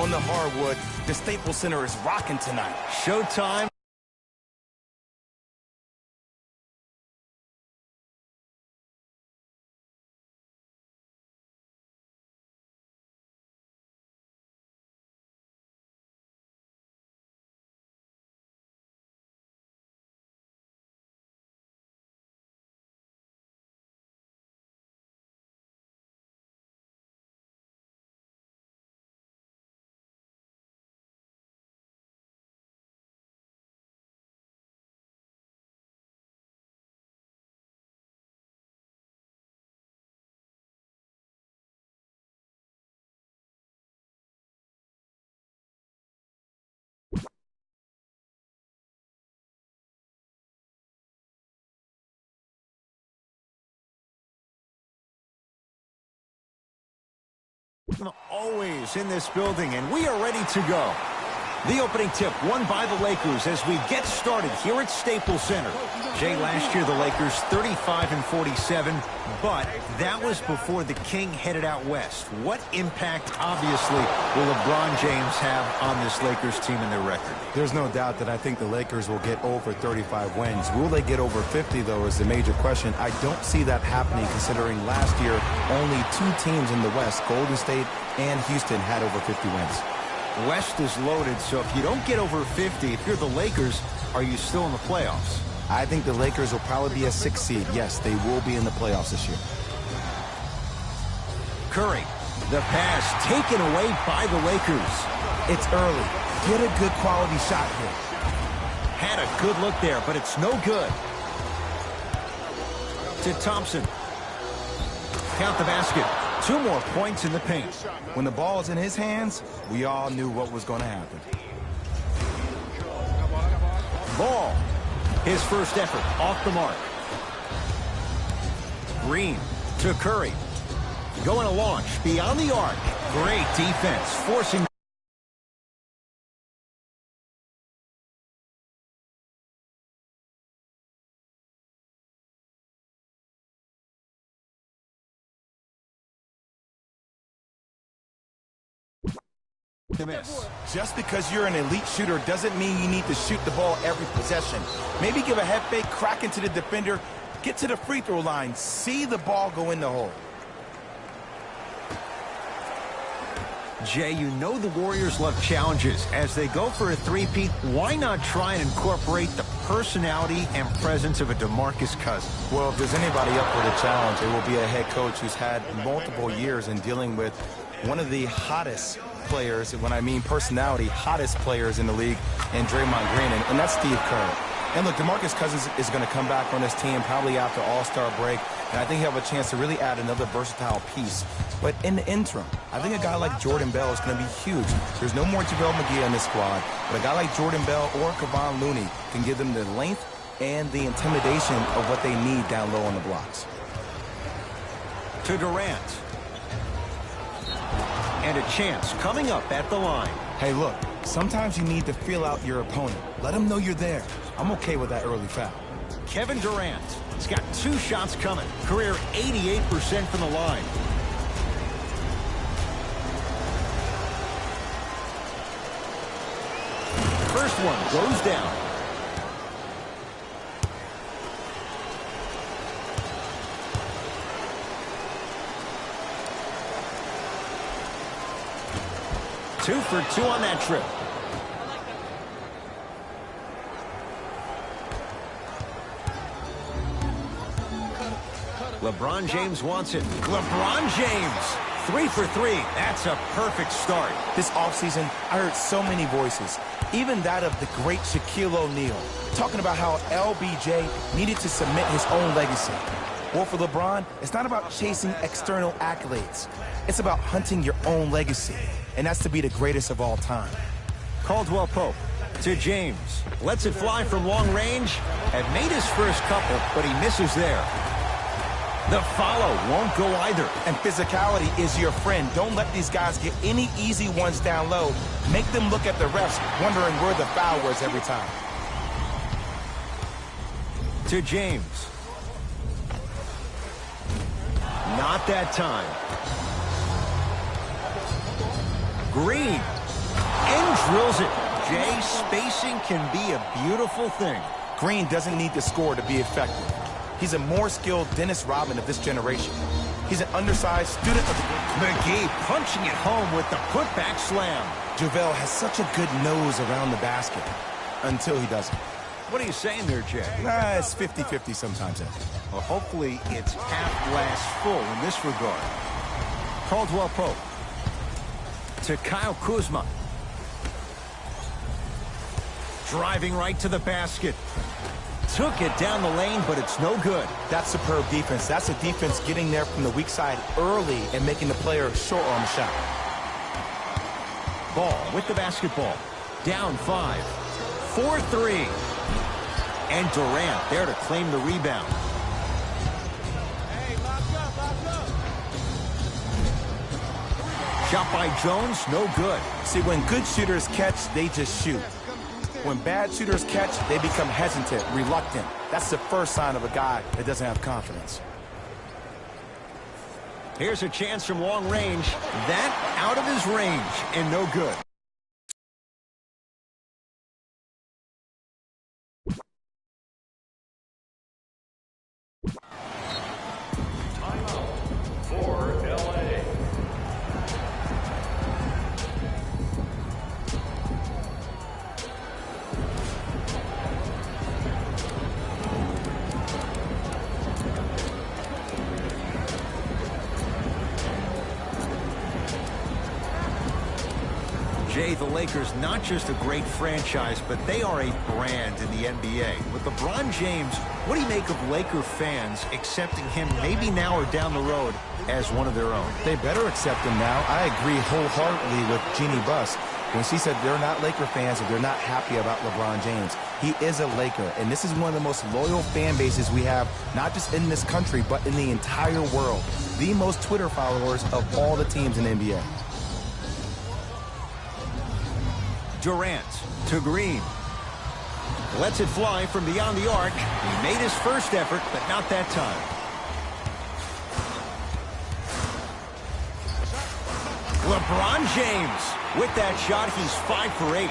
on the hardwood. The Staples Center is rocking tonight. Showtime. Always in this building, and we are ready to go. The opening tip won by the Lakers as we get started here at Staples Center. Jay, last year the Lakers 35-47, but that was before the King headed out west. What impact, obviously, will LeBron James have on this Lakers team and their record? There's no doubt that I think the Lakers will get over 35 wins. Will they get over 50, though, is the major question. I don't see that happening, considering last year only two teams in the West, Golden State and Houston, had over 50 wins. West is loaded, so if you don't get over 50, if you're the Lakers, are you still in the playoffs? I think the Lakers will probably be a 6th seed. Yes, they will be in the playoffs this year. Curry, the pass taken away by the Lakers. It's early. Get a good quality shot here. Had a good look there, but it's no good. To Thompson. Count the basket. 2 more points in the paint. When the ball is in his hands, we all knew what was going to happen. Ball. His first effort off the mark. Green to Curry. Going to launch beyond the arc. Great defense, forcing to miss. Just because you're an elite shooter doesn't mean you need to shoot the ball every possession. Maybe give a head fake, crack into the defender, get to the free throw line, see the ball go in the hole. Jay, you know the Warriors love challenges. As they go for a three-peat, why not try and incorporate the personality and presence of a DeMarcus Cousins? Well, if there's anybody up for the challenge, it will be a head coach who's had multiple years in dealing with one of the hottest players, when I mean personality, hottest players in the league, and Draymond Green, and that's Steve Kerr. And look, DeMarcus Cousins is going to come back on this team probably after All-Star break, and I think he'll have a chance to really add another versatile piece. But in the interim, I think a guy like Jordan Bell is going to be huge. There's no more JaVale McGee in this squad, but a guy like Jordan Bell or Kevon Looney can give them the length and the intimidation of what they need down low on the blocks. To Durant. And a chance coming up at the line. Hey, look, sometimes you need to feel out your opponent. Let them know you're there. I'm okay with that early foul. Kevin Durant has got 2 shots coming. Career 88% from the line. First one goes down. Two for 2 on that trip. LeBron James wants it. LeBron James, 3 for 3. That's a perfect start. This offseason, I heard so many voices, even that of the great Shaquille O'Neal, talking about how LBJ needed to cement his own legacy. Well, for LeBron, it's not about chasing external accolades. It's about hunting your own legacy, and that's to be the greatest of all time. Caldwell Pope to James. Lets it fly from long range. Had made his first couple, but he misses there. The follow won't go either. And physicality is your friend. Don't let these guys get any easy ones down low. Make them look at the refs, wondering where the foul was every time. To James. Not that time. Green drills it. Jay, spacing can be a beautiful thing. Green doesn't need to score to be effective. He's a more skilled Dennis Rodman of this generation. He's an undersized student of the McGee punching it home with the putback slam. JaVale has such a good nose around the basket until he doesn't. What are you saying there, Jay? It's 50-50 sometimes. Well, hopefully it's half glass full in this regard. Caldwell Pope to Kyle Kuzma. Driving right to the basket. Took it down the lane, but it's no good. That's superb defense. That's a defense getting there from the weak side early and making the player short on the shot. Ball with the basketball. Down 5. 4-3. And Durant there to claim the rebound. Shot by Jones, no good. See, when good shooters catch, they just shoot. When bad shooters catch, they become hesitant, reluctant. That's the first sign of a guy that doesn't have confidence. Here's a chance from long range. That out of his range and no good. Timeout for LA. Jay, the Lakers, not just a great franchise, but they are a brand in the NBA. With LeBron James, what do you make of Laker fans accepting him maybe now or down the road as one of their own? They better accept him now. I agree wholeheartedly with Jeannie Buss when she said they're not Laker fans if they're not happy about LeBron James. He is a Laker, and this is one of the most loyal fan bases we have, not just in this country, but in the entire world. The most Twitter followers of all the teams in the NBA. Durant to Green. Lets it fly from beyond the arc. He made his first effort, but not that time. LeBron James. With that shot, he's 5 for 8.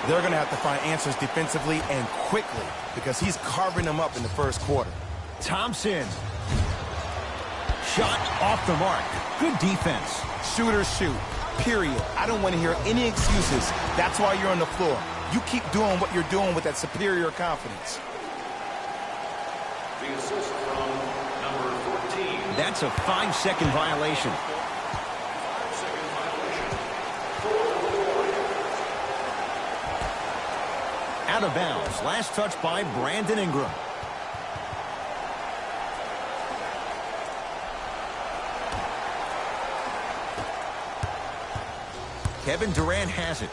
They're going to have to find answers defensively and quickly because he's carving them up in the first quarter. Thompson. Shot off the mark. Good defense. Shooters shoot. Period. I don't want to hear any excuses. That's why you're on the floor. You keep doing what you're doing with that superior confidence. The assist from number 14. That's a 5-second violation. 5-second violation. 4 Out of bounds. Last touch by Brandon Ingram. Kevin Durant has it.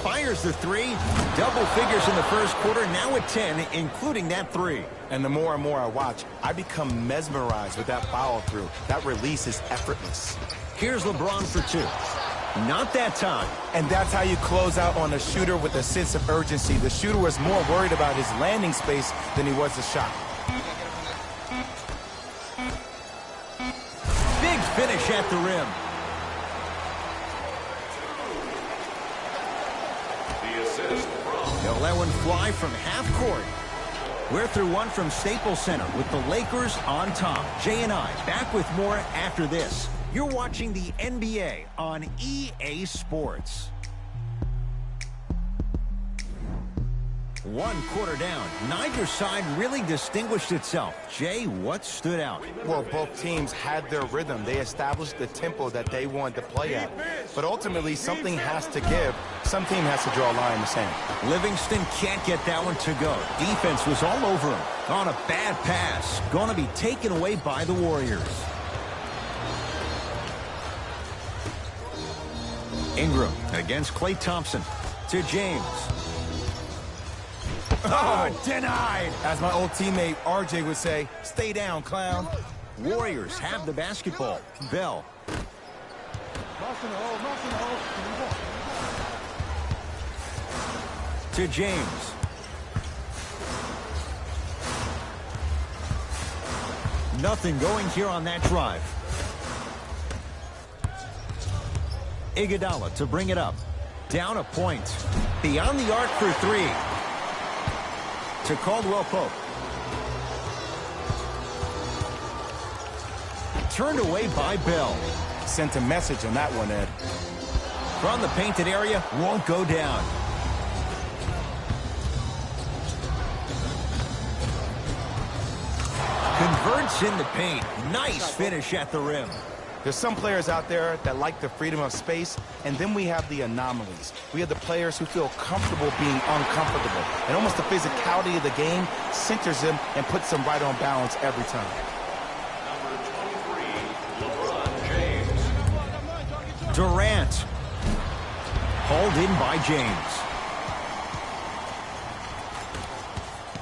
Fires the 3. Double figures in the first quarter. Now at 10, including that 3. And the more and more I watch, I become mesmerized with that follow-through. That release is effortless. Here's LeBron for 2. Not that time. And that's how you close out on a shooter with a sense of urgency. The shooter was more worried about his landing space than he was the shot. Big finish at the rim. They'll let one fly from half court. We're through one from Staples Center with the Lakers on top. Jay and I back with more after this. You're watching the NBA on EA Sports. 1 quarter down. Neither side really distinguished itself. Jay, what stood out? Well, both teams had their rhythm. They established the tempo that they wanted to play at. But ultimately, something has to give. Some team has to draw a line in the sand. Livingston can't get that one to go. Defense was all over him. On a bad pass. Going to be taken away by the Warriors. Ingram against Klay Thompson. To James. Oh, denied. As my old teammate RJ would say, stay down, clown. Warriors have the basketball. Bell. To James. Nothing going here on that drive. Iguodala to bring it up. Down a point. Beyond the arc for three. To Caldwell Pope. Turned away by Bell. Sent a message on that one, Ed. From the painted area, won't go down. Converts in the paint. Nice finish at the rim. There's some players out there that like the freedom of space, and then we have the anomalies. We have the players who feel comfortable being uncomfortable, and almost the physicality of the game centers them and puts them right on balance every time. Number 23, LeBron James. Durant. Hauled in by James.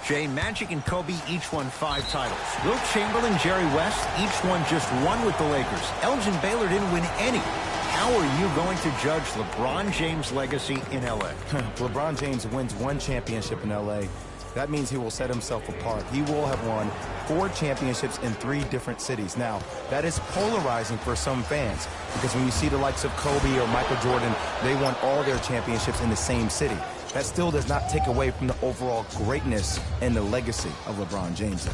Jay, Magic and Kobe each won 5 titles. Wilt Chamberlain, Jerry West, each one just one with the Lakers. Elgin Baylor didn't win any. How are you going to judge LeBron James' legacy in L.A.? LeBron James wins 1 championship in L.A. That means he will set himself apart. He will have won 4 championships in 3 different cities. Now, that is polarizing for some fans because when you see the likes of Kobe or Michael Jordan, they won all their championships in the same city. That still does not take away from the overall greatness and the legacy of LeBron James.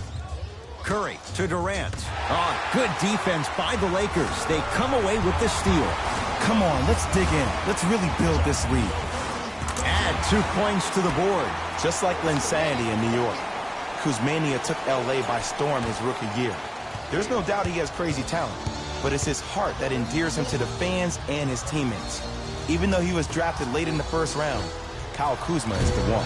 Curry to Durant. Oh, good defense by the Lakers. They come away with the steal. Come on, let's dig in. Let's really build this lead. Add 2 points to the board. Just like Linsanity in New York, Kuzmania took L.A. by storm his rookie year. There's no doubt he has crazy talent, but it's his heart that endears him to the fans and his teammates. Even though he was drafted late in the 1st round, Kyle Kuzma is the one.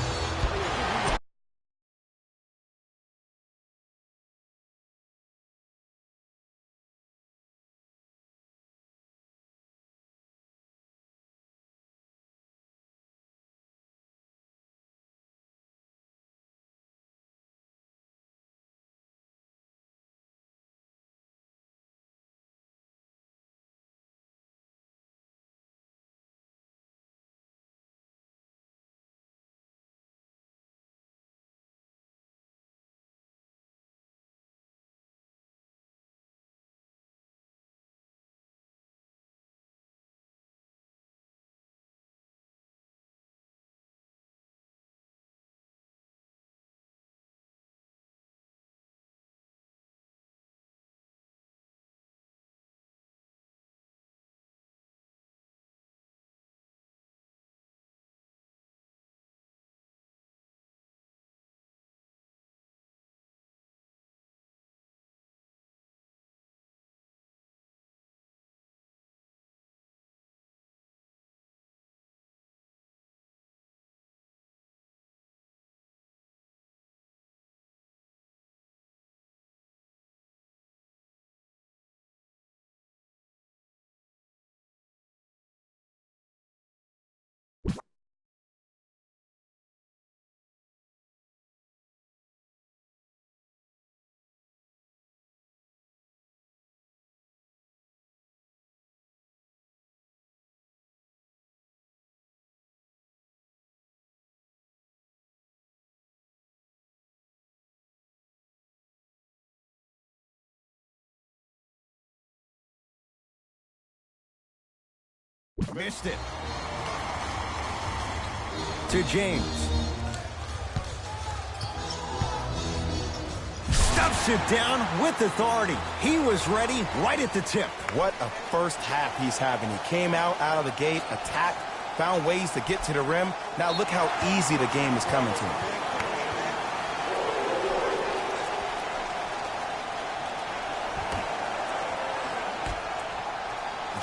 Missed it. To James. Stuffs it down with authority. He was ready right at the tip. What a first half he's having. He came out of the gate, attacked, found ways to get to the rim. Now look how easy the game is coming to him.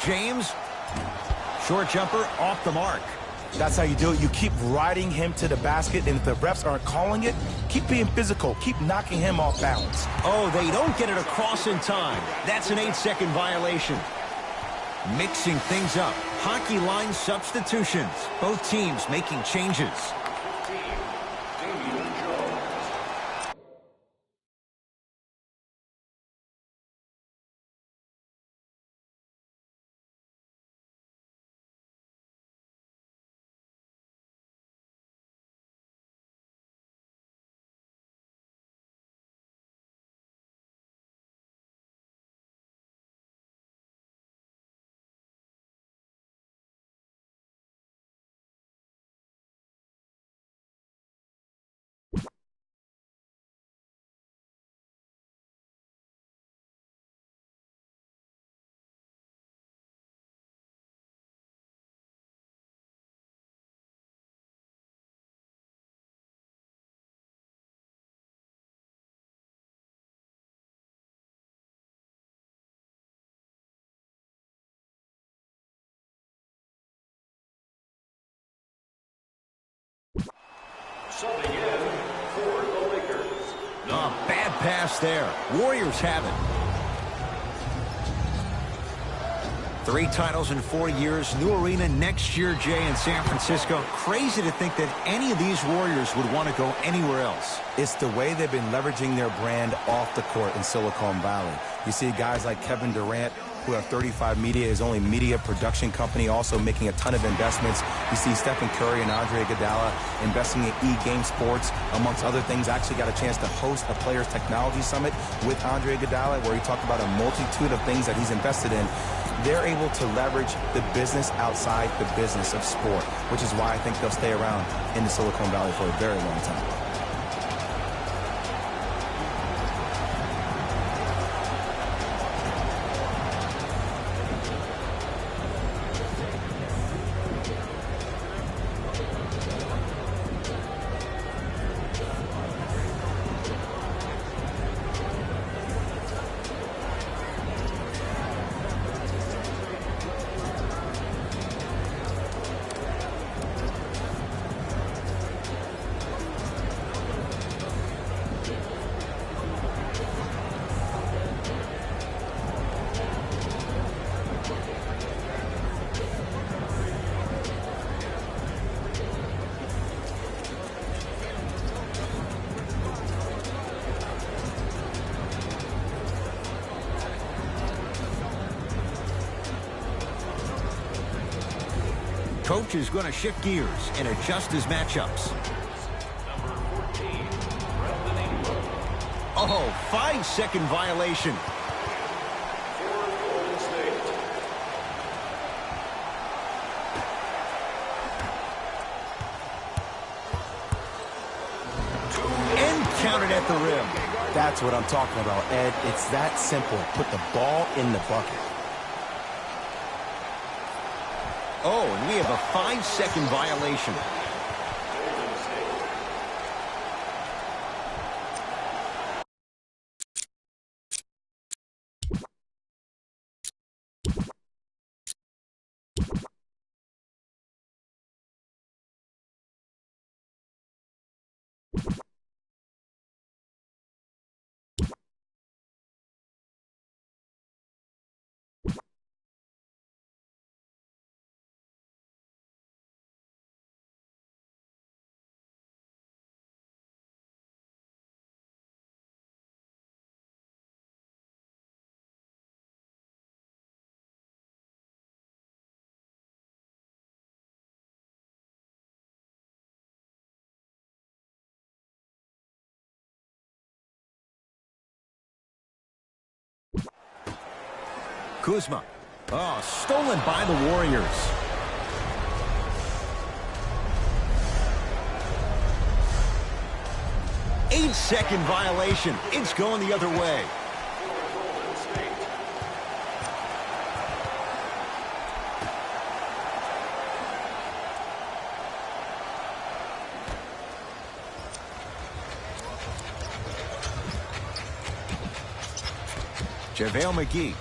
James. Short jumper off the mark. That's how you do it. You keep riding him to the basket, and if the refs aren't calling it, keep being physical. Keep knocking him off balance. Oh, they don't get it across in time. That's an 8-second violation. Mixing things up. Hockey line substitutions. Both teams making changes. Subbing in for the Lakers. Bad pass there. Warriors have it. 3 titles in 4 years. New arena next year, Jay, in San Francisco. Crazy to think that any of these Warriors would want to go anywhere else. It's the way they've been leveraging their brand off the court in Silicon Valley. You see guys like Kevin Durant, who have 35 Media, his only media production company, also making a ton of investments. You see Stephen Curry and Andre Iguodala investing in E-Game Sports, amongst other things. I actually got a chance to host a Players Technology Summit with Andre Iguodala, where he talked about a multitude of things that he's invested in. They're able to leverage the business outside the business of sport, which is why I think they'll stay around in the Silicon Valley for a very long time. Coach is going to shift gears and adjust his matchups. Number 14, Brandon Ingram. Oh, 5-second violation. For Golden State. And counted at the rim. That's what I'm talking about, Ed. It's that simple. Put the ball in the bucket. Oh, and we have a 5-second violation. Kuzma. Oh, stolen by the Warriors. Eight-second violation. It's going the other way. Golden State. JaVale McGee.